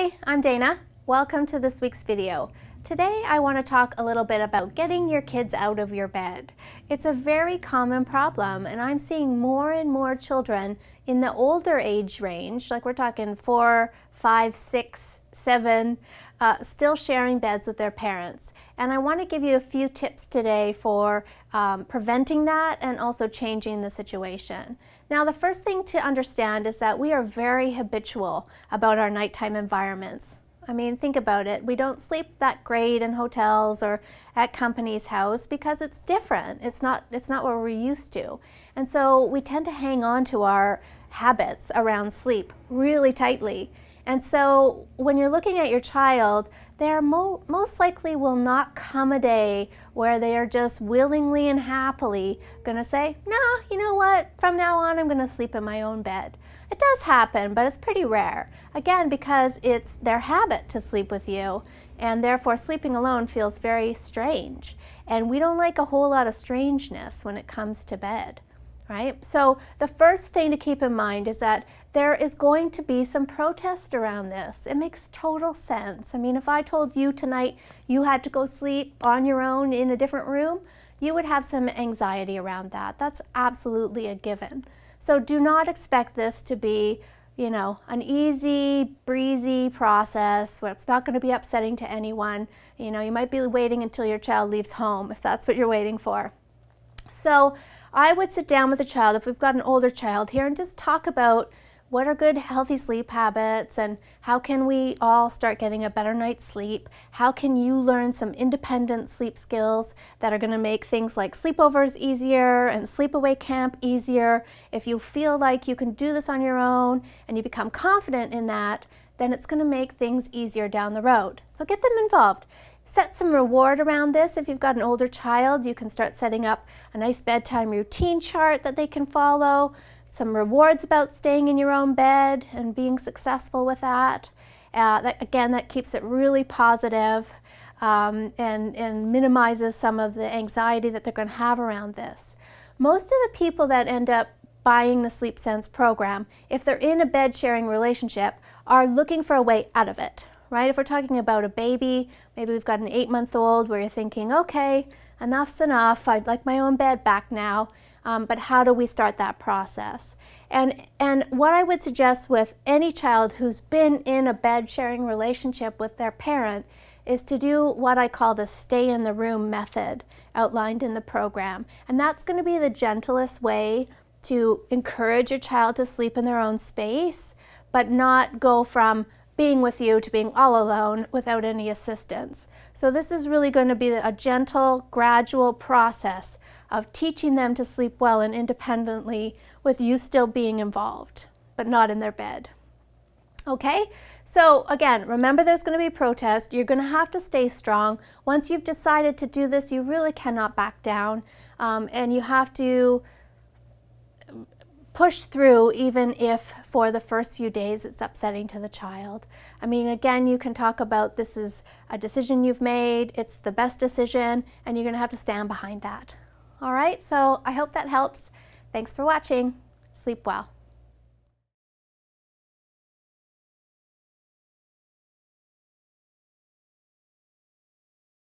Hi, I'm Dana. Welcome to this week's video. Today I want to talk a little bit about getting your kids out of your bed. It's a very common problem, and I'm seeing more and more children in the older age range, like we're talking 4, 5, 6, 7, still sharing beds with their parents. And I want to give you a few tips today for preventing that and also changing the situation. Now, the first thing to understand is that we are very habitual about our nighttime environments. I mean, think about it. We don't sleep that great in hotels or at company's house because it's different. It's not what we're used to. And so we tend to hang on to our habits around sleep really tightly. And so when you're looking at your child, there most likely will not come a day where they are just willingly and happily going to say, no, you know what, from now on I'm going to sleep in my own bed. It does happen, but it's pretty rare. Again, because it's their habit to sleep with you, and therefore sleeping alone feels very strange. And we don't like a whole lot of strangeness when it comes to bed, right? So the first thing to keep in mind is that there is going to be some protest around this. It makes total sense. I mean, if I told you tonight you had to go sleep on your own in a different room, you would have some anxiety around that. That's absolutely a given. So do not expect this to be, you know, an easy, breezy process where it's not going to be upsetting to anyone. You know, you might be waiting until your child leaves home if that's what you're waiting for. So I would sit down with a child, if we've got an older child here, and just talk about what are good healthy sleep habits and how can we all start getting a better night's sleep? How can you learn some independent sleep skills that are going to make things like sleepovers easier and sleepaway camp easier? If you feel like you can do this on your own and you become confident in that, then it's going to make things easier down the road. So get them involved. Set some reward around this. If you've got an older child, you can start setting up a nice bedtime routine chart that they can follow. Some rewards about staying in your own bed and being successful with that. That keeps it really positive, and minimizes some of the anxiety that they're going to have around this. Most of the people that end up buying the Sleep Sense program, if they're in a bed sharing relationship, are looking for a way out of it. Right? If we're talking about a baby, maybe we've got an 8-month-old where you're thinking, okay, enough's enough, I'd like my own bed back now, but how do we start that process? And what I would suggest with any child who's been in a bed sharing relationship with their parent is to do what I call the stay in the room method outlined in the program. And that's going to be the gentlest way to encourage your child to sleep in their own space, but not go from being with you to being all alone without any assistance. So this is really going to be a gentle, gradual process of teaching them to sleep well and independently with you still being involved, but not in their bed. Okay, so again, remember there's going to be protest. You're going to have to stay strong. Once you've decided to do this, you really cannot back down, and you have to push through even if for the first few days it's upsetting to the child. I mean, again, you can talk about this is a decision you've made, it's the best decision, and you're going to have to stand behind that. All right, so I hope that helps. Thanks for watching. Sleep well.